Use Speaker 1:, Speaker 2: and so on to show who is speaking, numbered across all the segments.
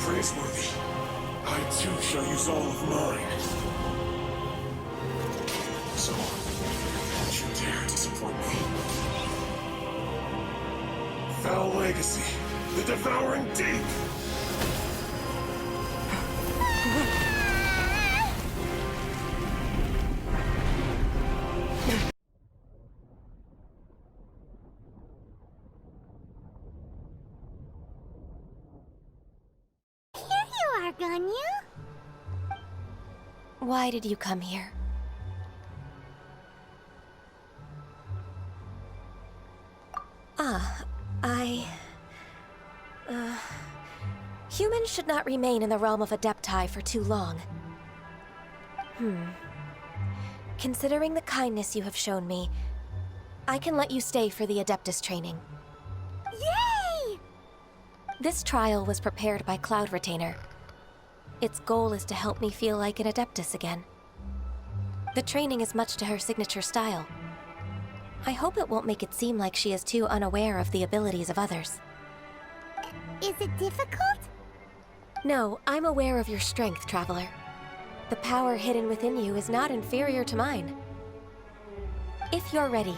Speaker 1: praiseworthy. I too shall use all of mine. So, don't you dare disappoint me. Foul Legacy, the Devouring Deep!
Speaker 2: Ganyu?
Speaker 3: Why did you come here? Humans should not remain in the realm of Adepti for too long. Considering the kindness you have shown me, I can let you stay for the Adeptus training.
Speaker 2: Yay!
Speaker 3: This trial was prepared by Cloud Retainer. Its goal is to help me feel like an Adeptus again. The training is much to her signature style. I hope it won't make it seem like she is too unaware of the abilities of others.
Speaker 2: Is it difficult?
Speaker 3: No, I'm aware of your strength, Traveler. The power hidden within you is not inferior to mine. If you're ready,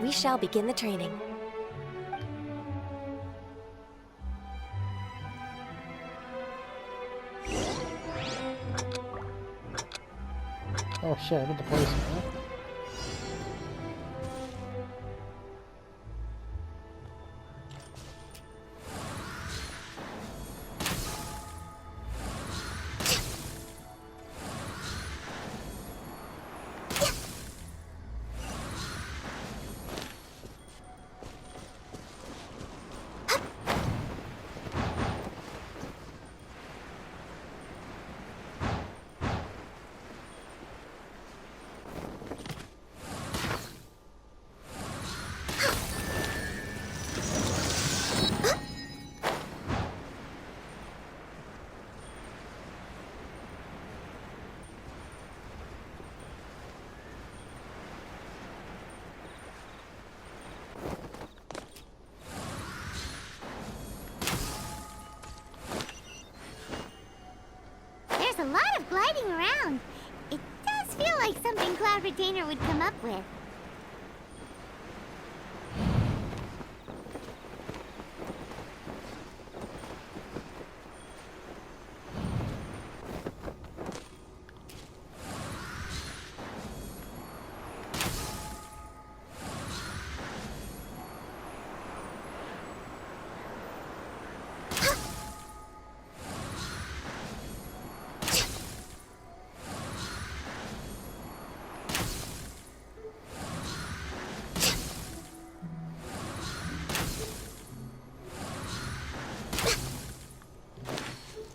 Speaker 3: we shall begin the training.
Speaker 4: Oh shit, I get to play some, huh?
Speaker 2: There's a lot of gliding around. It does feel like something Cloud Retainer would come up with.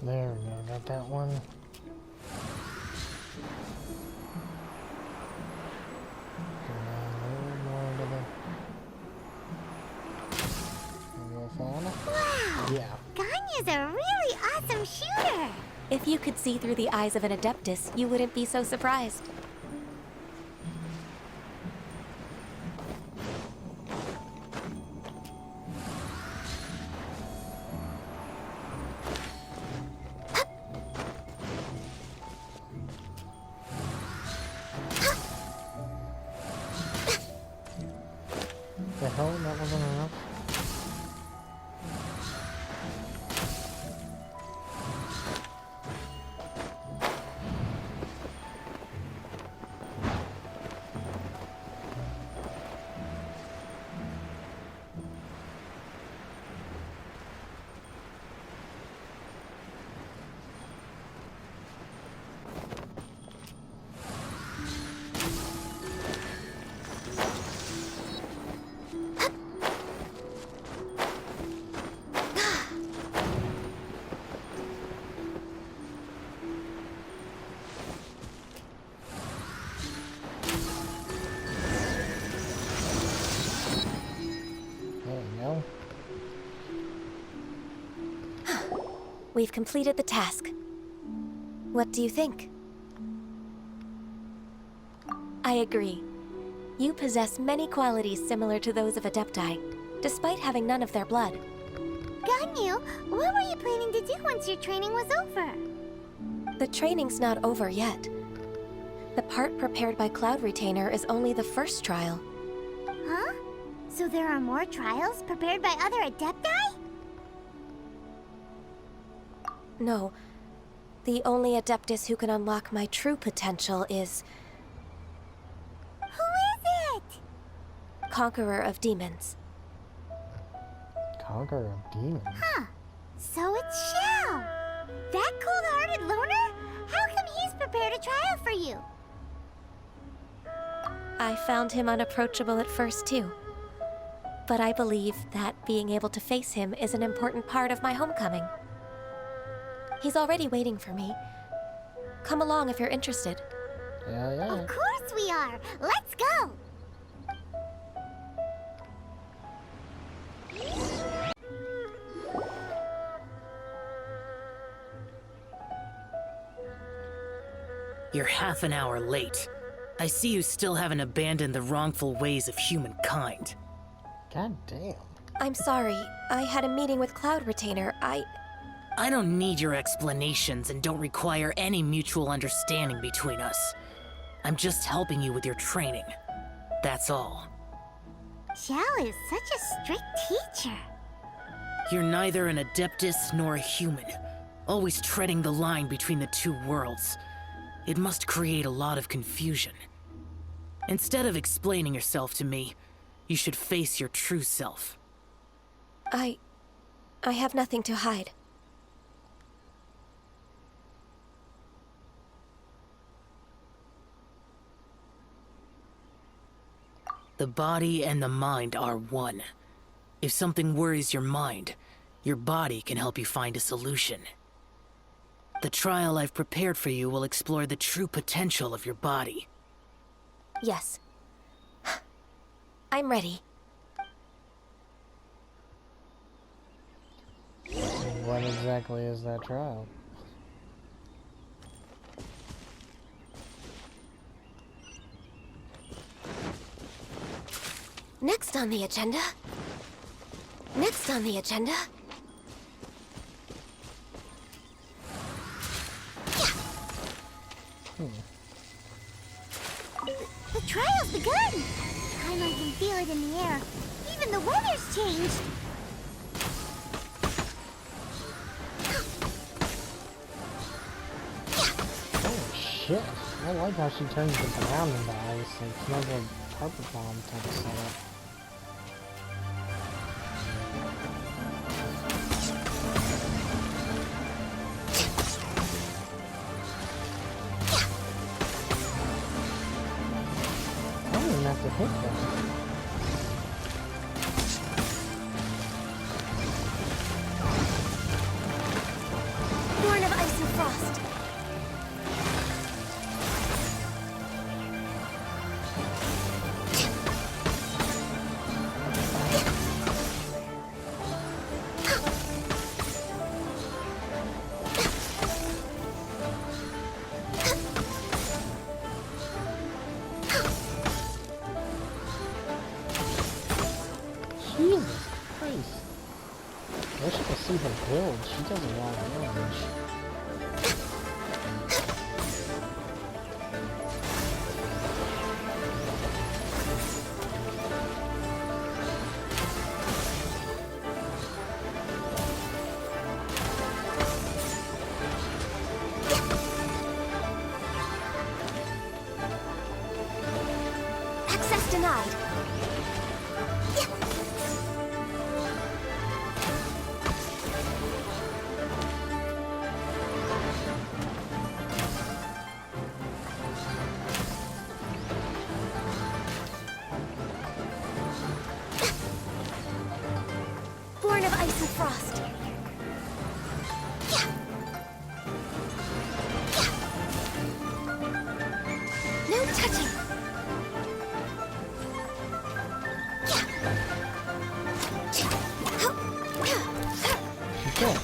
Speaker 4: There we go, got that one.
Speaker 2: Wow!
Speaker 4: Yeah.
Speaker 2: Ganyu's a really awesome shooter!
Speaker 3: If you could see through the eyes of an Adeptus, you wouldn't be so surprised.
Speaker 4: The hell? That wasn't enough?
Speaker 3: We've completed the task. What do you think? I agree. You possess many qualities similar to those of Adepti, despite having none of their blood.
Speaker 2: forgotten you. What were you planning to do once your training was over?
Speaker 3: The training's not over yet. The part prepared by Cloud Retainer is only the first trial.
Speaker 2: Huh? So there are more trials prepared by other Adepti?
Speaker 3: No. The only Adeptus who can unlock my true potential is
Speaker 2: Who is it?
Speaker 3: Conqueror of Demons.
Speaker 4: Conqueror of Demons?
Speaker 2: Huh. So it's Xiao. That cold-hearted loner? How come he's prepared a trial for you?
Speaker 3: I found him unapproachable at first, too. But I believe that being able to face him is an important part of my homecoming. He's already waiting for me. Come along if you're interested.
Speaker 4: Yeah.
Speaker 2: Of course we are. Let's go.
Speaker 5: You're half an hour late. I see you still haven't abandoned the wrongful ways of humankind.
Speaker 4: God damn.
Speaker 3: I'm sorry. I had a meeting with Cloud Retainer.
Speaker 5: I don't need your explanations and don't require any mutual understanding between us. I'm just helping you with your training. That's all.
Speaker 2: Xiao is such a strict teacher.
Speaker 5: You're neither an Adeptus nor a human, always treading the line between the two worlds. It must create a lot of confusion. Instead of explaining yourself to me, you should face your true self.
Speaker 3: I have nothing to hide.
Speaker 5: The body and the mind are one. If something worries your mind, your body can help you find a solution. The trial I've prepared for you will explore the true potential of your body.
Speaker 3: Yes. I'm ready.
Speaker 4: What exactly is that trial?
Speaker 3: Next on the agenda. Next on the agenda.
Speaker 2: The trial's begun. Paimon can feel it in the air. Even the weather's changed.
Speaker 4: Oh shit. I like how she turns the ground into ice. It's not a carpet bomb type of setup. I don't even have to hit that.
Speaker 3: Born of Ice and Frost.
Speaker 4: Jesus Christ. I wish I could see her build. She does a lot of damage.
Speaker 3: Access denied. Born of Ice and Frost. No touching.
Speaker 4: She can't.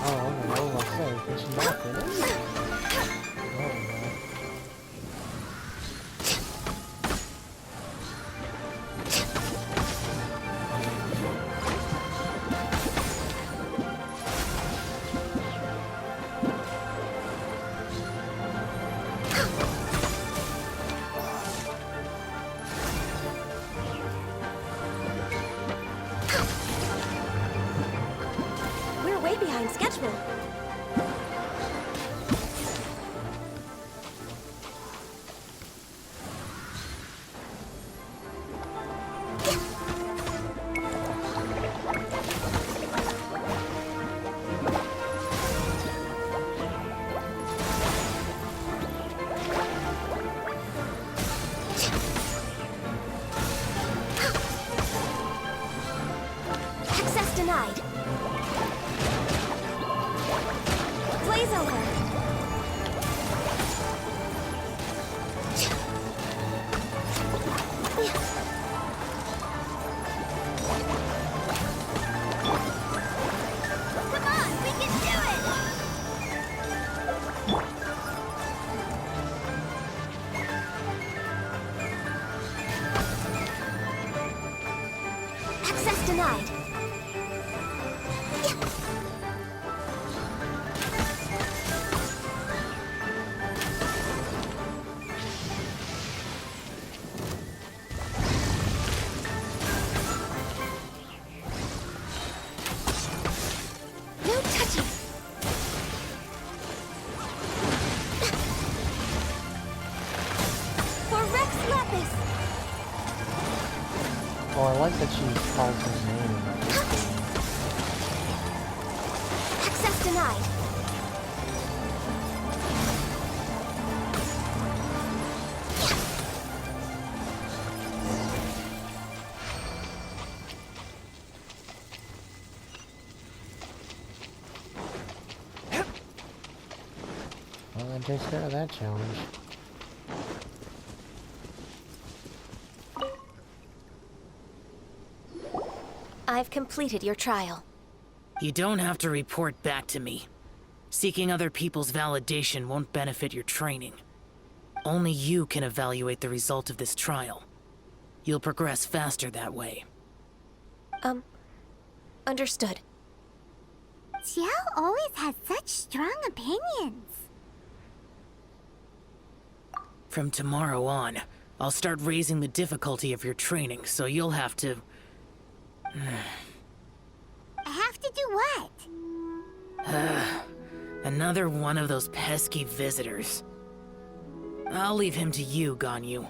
Speaker 4: Oh, I was gonna say, can she not finish? Oh, no.
Speaker 3: is over.
Speaker 2: Come on, we can do it!
Speaker 3: Access denied. No touching. For Rex Lapis.
Speaker 4: Oh, I like that she calls his name.
Speaker 3: Access denied.
Speaker 4: Well, that takes care of that challenge.
Speaker 3: I've completed your trial.
Speaker 5: You don't have to report back to me. Seeking other people's validation won't benefit your training. Only you can evaluate the result of this trial. You'll progress faster that way.
Speaker 3: Understood.
Speaker 2: Xiao always has such strong opinions.
Speaker 5: From tomorrow on, I'll start raising the difficulty of your training, so you'll have to...
Speaker 2: I have to do what?
Speaker 5: Another one of those pesky visitors. I'll leave him to you, Ganyu.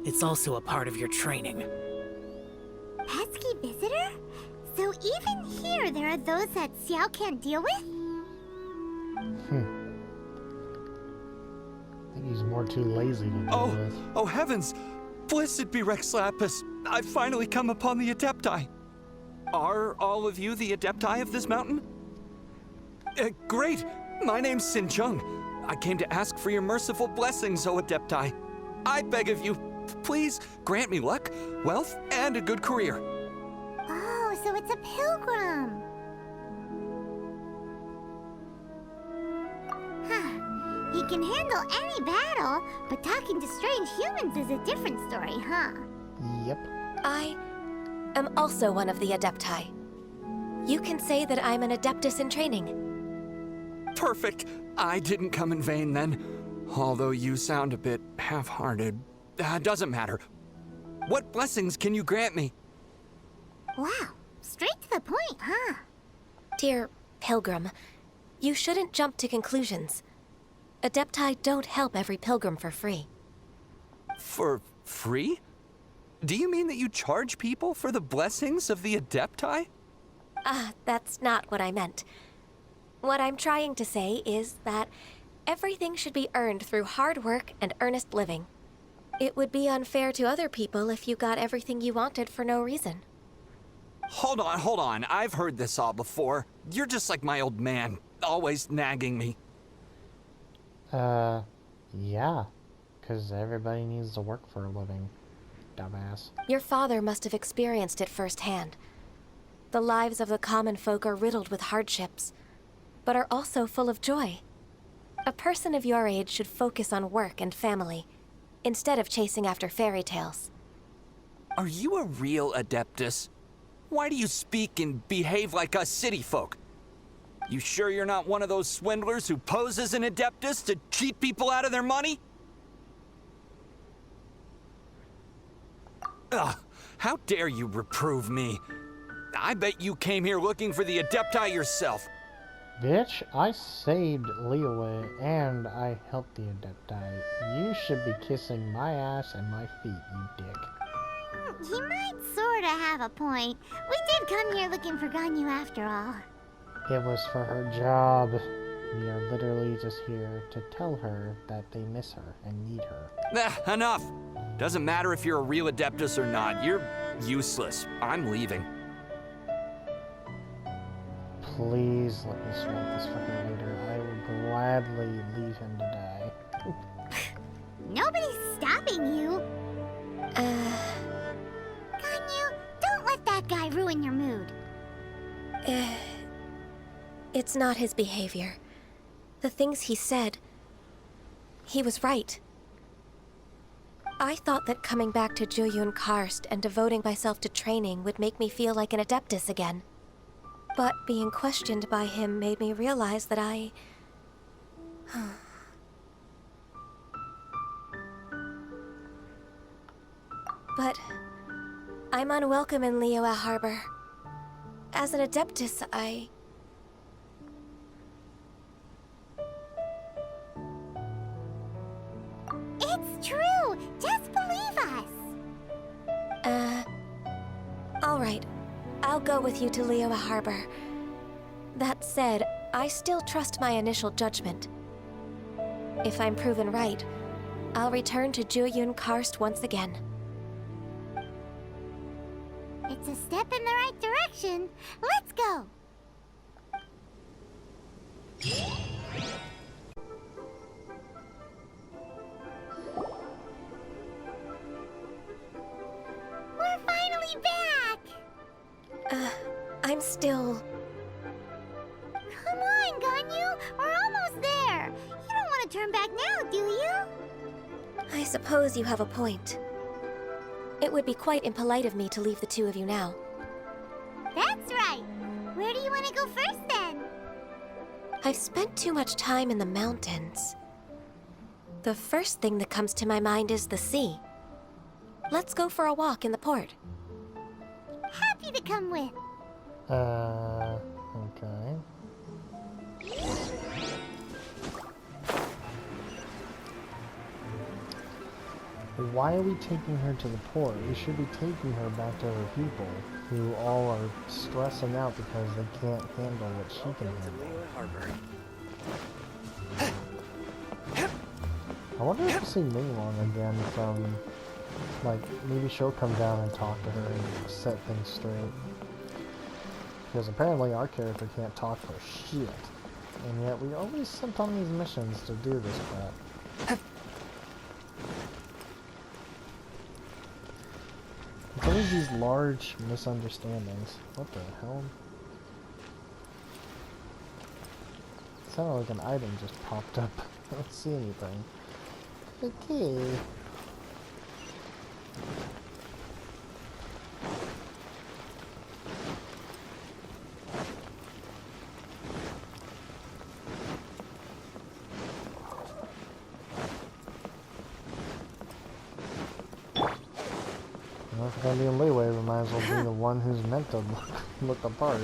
Speaker 5: It's also a part of your training.
Speaker 2: Pesky visitor? So even here there are those that Xiao can't deal with?
Speaker 4: I think he's more too lazy to deal with.
Speaker 6: Oh heavens! Blessed be Rex Lapis! I've finally come upon the Adepti. Are all of you the Adepti of this mountain? Great! My name's Sin Chung. I came to ask for your merciful blessings, O Adepti. I beg of you, please grant me luck, wealth, and a good career.
Speaker 2: Oh, so it's a pilgrim. Huh. He can handle any battle, but talking to strange humans is a different story, huh?
Speaker 4: Yep.
Speaker 3: I am also one of the Adepti. You can say that I'm an Adeptus in training.
Speaker 6: Perfect. I didn't come in vain then. Although you sound a bit half-hearted. Doesn't matter. What blessings can you grant me?
Speaker 2: Wow, straight to the point, huh?
Speaker 3: Dear Pilgrim, you shouldn't jump to conclusions. Adepti don't help every pilgrim for free.
Speaker 6: For free? Do you mean that you charge people for the blessings of the Adepti?
Speaker 3: That's not what I meant. What I'm trying to say is that everything should be earned through hard work and earnest living. It would be unfair to other people if you got everything you wanted for no reason.
Speaker 6: Hold on. I've heard this all before. You're just like my old man, always nagging me.
Speaker 4: Yeah. Because everybody needs to work for a living. Dumbass.
Speaker 3: Your father must have experienced it firsthand. The lives of the common folk are riddled with hardships, but are also full of joy. A person of your age should focus on work and family, instead of chasing after fairy tales.
Speaker 6: Are you a real Adeptus? Why do you speak and behave like us city folk? You sure you're not one of those swindlers who pose as an Adeptus to cheat people out of their money? Ugh, how dare you reprove me? I bet you came here looking for the Adepti yourself.
Speaker 4: Bitch, I saved Liyue and I helped the Adepti. You should be kissing my ass and my feet, you dick.
Speaker 2: He might sorta have a point. We did come here looking for Ganyu after all.
Speaker 4: It was for her job. We are literally just here to tell her that they miss her and need her.
Speaker 6: Enough! Doesn't matter if you're a real Adeptus or not. You're useless. I'm leaving.
Speaker 4: Please let me smoke this fucking leader. I would gladly leave him to die.
Speaker 2: Nobody's stopping you. Ganyu, don't let that guy ruin your mood.
Speaker 3: It's not his behavior. The things he said, he was right. I thought that coming back to Jueyun Karst and devoting myself to training would make me feel like an Adeptus again. But being questioned by him made me realize that I... But I'm unwelcome in Liyue Harbor. As an Adeptus,
Speaker 2: It's true. Just believe us.
Speaker 3: All right. I'll go with you to Liyue Harbor. That said, I still trust my initial judgment. If I'm proven right, I'll return to Jueyun Karst once again.
Speaker 2: It's a step in the right direction. Let's go. We're finally back.
Speaker 3: I'm still...
Speaker 2: Come on, Ganyu. We're almost there. You don't want to turn back now, do you?
Speaker 3: I suppose you have a point. It would be quite impolite of me to leave the two of you now.
Speaker 2: That's right. Where do you want to go first, then?
Speaker 3: I've spent too much time in the mountains. The first thing that comes to my mind is the sea. Let's go for a walk in the port.
Speaker 2: Happy to come with.
Speaker 4: Okay. Why are we taking her to the port? We should be taking her back to her people, who all are stressing out because they can't handle what she can handle. I wonder if we'll see Minglong again from, like, maybe she'll come down and talk to her and set things straight. Because apparently our character can't talk for shit. And yet we always sent on these missions to do this crap. It's always these large misunderstandings. What the hell? It sounded like an item just popped up. I don't see anything. Okay. Well, if we're gonna be in Liyue, we might as well be the one who's meant to look the part.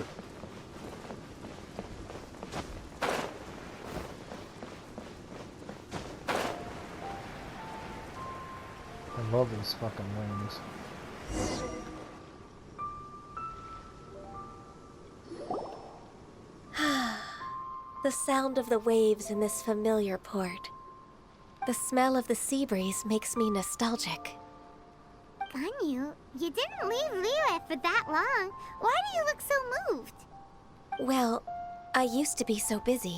Speaker 4: I love these fucking wings.
Speaker 3: The sound of the waves in this familiar port. The smell of the sea breeze makes me nostalgic.
Speaker 2: Ganyu, you didn't leave Liyue for that long. Why do you look so moved?
Speaker 3: Well, I used to be so busy.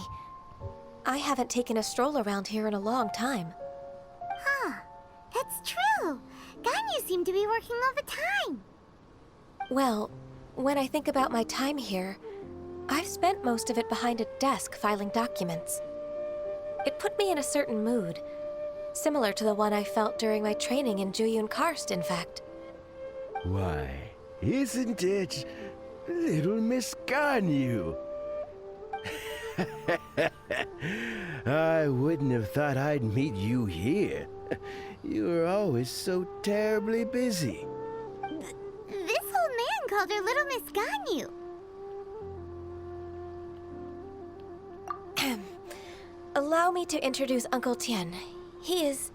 Speaker 3: I haven't taken a stroll around here in a long time.
Speaker 2: Huh, that's true. Ganyu seemed to be working all the time.
Speaker 3: Well, when I think about my time here, I've spent most of it behind a desk filing documents. It put me in a certain mood, similar to the one I felt during my training in Jueyun Karst, in fact.
Speaker 7: Why, isn't it little Miss Ganyu? I wouldn't have thought I'd meet you here. You were always so terribly busy.
Speaker 2: This old man called her Little Miss Ganyu.
Speaker 3: Allow me to introduce Uncle Tien. He is...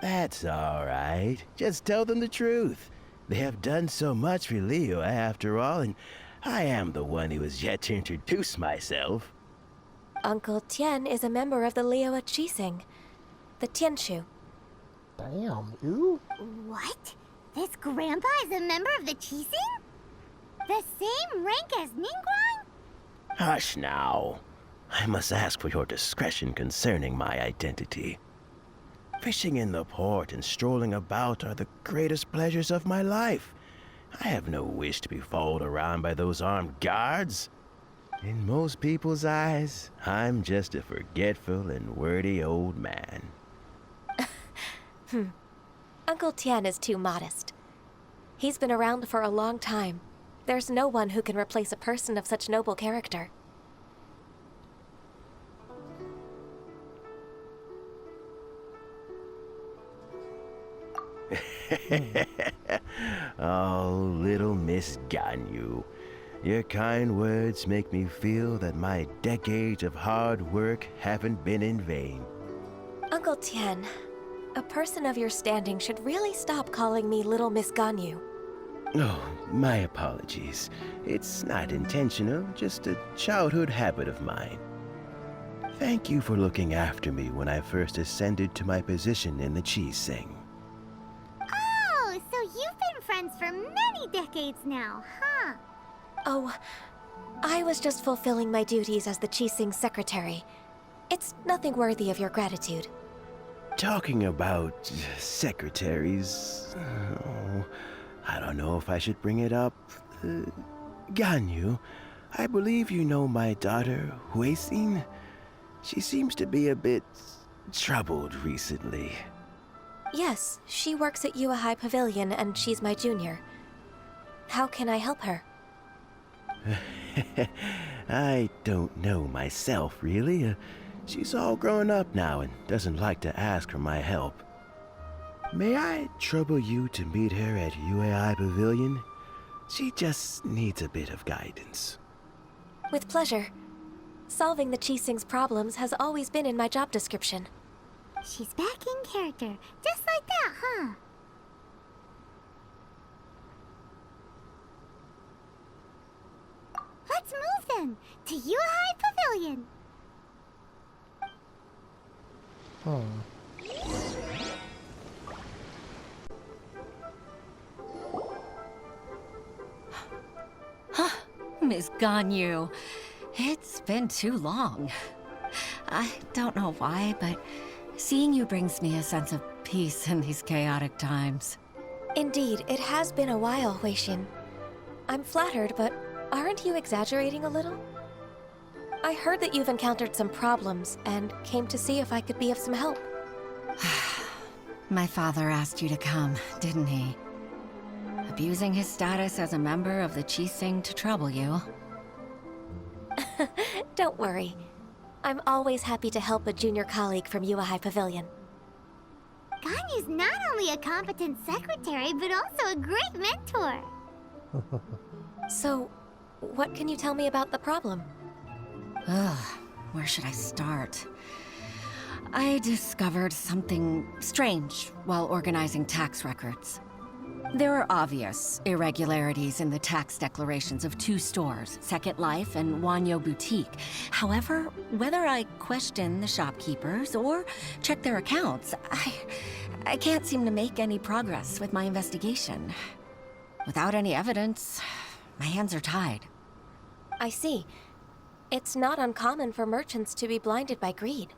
Speaker 7: That's all right. Just tell them the truth. They have done so much for Liyue after all, and I am the one who has yet to introduce myself.
Speaker 3: Uncle Tien is a member of the Liyue Chising, the Tianshu.
Speaker 4: Damn, you?
Speaker 2: What? This grandpa is a member of the Chising? The same rank as Ningguang?
Speaker 7: Hush now. I must ask for your discretion concerning my identity. Fishing in the port and strolling about are the greatest pleasures of my life. I have no wish to be followed around by those armed guards. In most people's eyes, I'm just a forgetful and wordy old man.
Speaker 3: Uncle Tian is too modest. He's been around for a long time. There's no one who can replace a person of such noble character.
Speaker 7: Oh, little Miss Ganyu. Your kind words make me feel that my decades of hard work haven't been in vain.
Speaker 3: Uncle Tian, a person of your standing should really stop calling me Little Miss Ganyu.
Speaker 7: Oh, my apologies. It's not intentional, just a childhood habit of mine. Thank you for looking after me when I first ascended to my position in the cheese sing.
Speaker 2: Oh, so you've been friends for many decades now, huh?
Speaker 3: Oh, I was just fulfilling my duties as the Qixing secretary. It's nothing worthy of your gratitude.
Speaker 7: Talking about secretaries, oh, I don't know if I should bring it up. Ganyu, I believe you know my daughter, Huixin. She seems to be a bit troubled recently.
Speaker 3: Yes, she works at Yua High Pavilion and she's my junior. How can I help her?
Speaker 7: I don't know myself, really. She's all grown up now and doesn't like to ask for my help. May I trouble you to meet her at UAI Pavilion? She just needs a bit of guidance.
Speaker 3: With pleasure. Solving the Qixing's problems has always been in my job description.
Speaker 2: She's back in character, just like that, huh? Let's move then, to Yuhai Pavilion.
Speaker 8: Miss Ganyu, it's been too long. I don't know why, but seeing you brings me a sense of peace in these chaotic times.
Speaker 3: Indeed, it has been a while, Huixin. I'm flattered, but aren't you exaggerating a little? I heard that you've encountered some problems and came to see if I could be of some help.
Speaker 8: My father asked you to come, didn't he? Abusing his status as a member of the Qixing to trouble you.
Speaker 3: Don't worry. I'm always happy to help a junior colleague from Yua High Pavilion.
Speaker 2: Ganyu's not only a competent secretary, but also a great mentor.
Speaker 3: So, what can you tell me about the problem?
Speaker 8: Ugh, where should I start? I discovered something strange while organizing tax records. There are obvious irregularities in the tax declarations of two stores, Second Life and Wanyo Boutique. However, whether I question the shopkeepers or check their accounts, I can't seem to make any progress with my investigation. Without any evidence, my hands are tied.
Speaker 3: I see. It's not uncommon for merchants to be blinded by greed.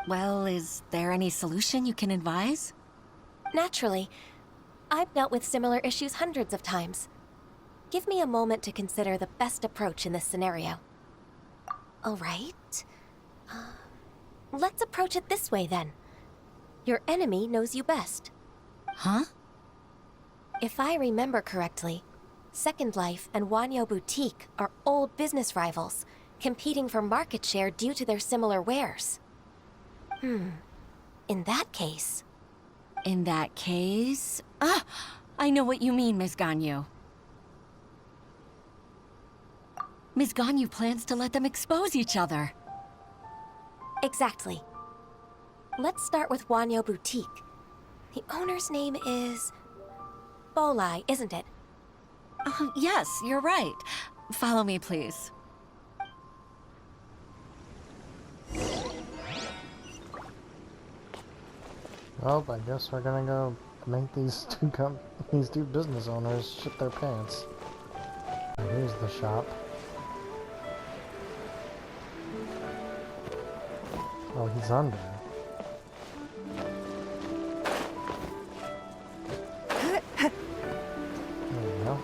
Speaker 8: Well, is there any solution you can advise?
Speaker 3: Naturally. I've dealt with similar issues hundreds of times. Give me a moment to consider the best approach in this scenario. All right. Let's approach it this way, then. Your enemy knows you best.
Speaker 8: Huh?
Speaker 3: If I remember correctly, Second Life and Wanyo Boutique are old business rivals, competing for market share due to their similar wares. In that case...
Speaker 8: In that case... I know what you mean, Miss Ganyu. Miss Ganyu plans to let them expose each other.
Speaker 3: Exactly. Let's start with Wanyo Boutique. The owner's name is... Bolai, isn't it?
Speaker 8: Yes, you're right. Follow me, please.
Speaker 4: Oh, I guess we're gonna go make these two business owners shit their pants. Here's the shop. Oh, he's under. There we go.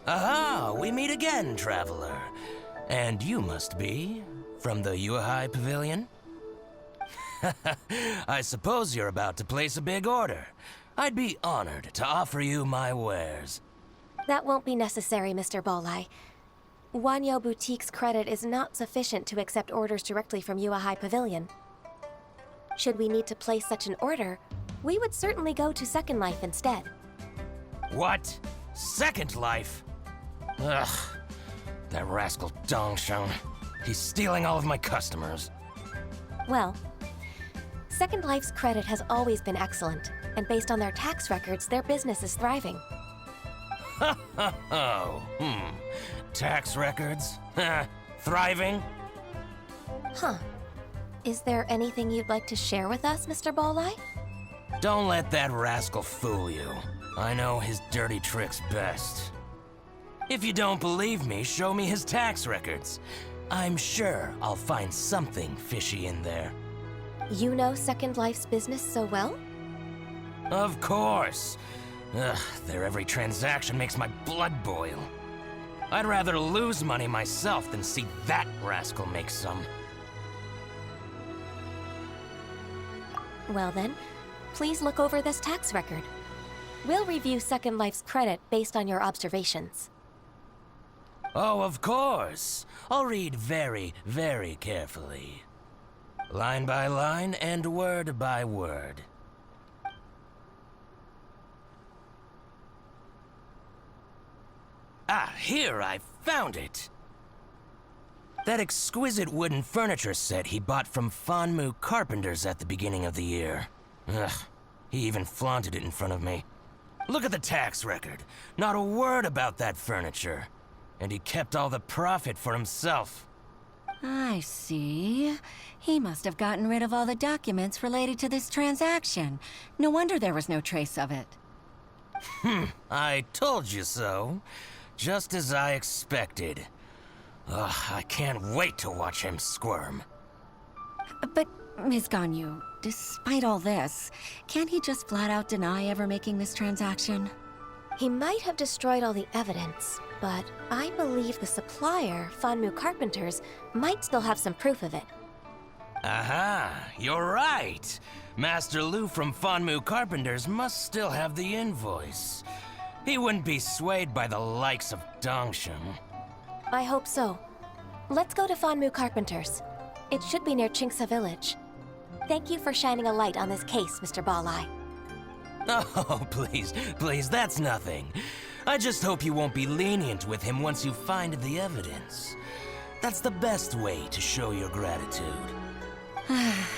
Speaker 9: Aha! We meet again, traveler. And you must be from the Yuehai Pavilion? I suppose you're about to place a big order. I'd be honored to offer you my wares.
Speaker 3: That won't be necessary, Mr. Bolai. Wanyo Boutique's credit is not sufficient to accept orders directly from Yuehai Pavilion. Should we need to place such an order, we would certainly go to Second Life instead.
Speaker 9: What? Second Life? Ugh. That rascal Dongsheng. He's stealing all of my customers.
Speaker 3: Well, Second Life's credit has always been excellent, and based on their tax records, their business is thriving.
Speaker 9: Oh, tax records? Thriving?
Speaker 3: Huh. Is there anything you'd like to share with us, Mr. Bolai?
Speaker 9: Don't let that rascal fool you. I know his dirty tricks best. If you don't believe me, show me his tax records. I'm sure I'll find something fishy in there.
Speaker 3: You know Second Life's business so well?
Speaker 9: Of course. Ugh, their every transaction makes my blood boil. I'd rather lose money myself than see that rascal make some.
Speaker 3: Well then, please look over this tax record. We'll review Second Life's credit based on your observations.
Speaker 9: Oh, of course. I'll read very, very carefully. Line by line and word by word. Ah, here, I found it! That exquisite wooden furniture set he bought from Fanmu Carpenters at the beginning of the year. Ugh, he even flaunted it in front of me. Look at the tax record. Not a word about that furniture. And he kept all the profit for himself.
Speaker 8: I see. He must have gotten rid of all the documents related to this transaction. No wonder there was no trace of it.
Speaker 9: I told you so. Just as I expected. Ugh, I can't wait to watch him squirm.
Speaker 8: But, Ms. Ganyu, despite all this, can't he just flat out deny ever making this transaction?
Speaker 3: He might have destroyed all the evidence, but I believe the supplier, Fanmu Carpenters, might still have some proof of it.
Speaker 9: Aha, you're right. Master Lu from Fanmu Carpenters must still have the invoice. He wouldn't be swayed by the likes of Dongsheng.
Speaker 3: I hope so. Let's go to Fanmu Carpenters. It should be near Chingsa Village. Thank you for shining a light on this case, Mr. Balai.
Speaker 9: Oh, please, that's nothing. I just hope you won't be lenient with him once you find the evidence. That's the best way to show your gratitude.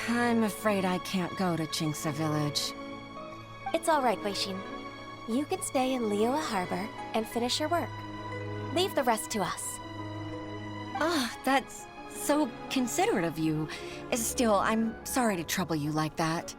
Speaker 8: I'm afraid I can't go to Chingsa Village.
Speaker 3: It's all right, Weishin. You can stay in Liyue Harbor and finish your work. Leave the rest to us.
Speaker 8: Ah, that's so considerate of you. Still, I'm sorry to trouble you like that.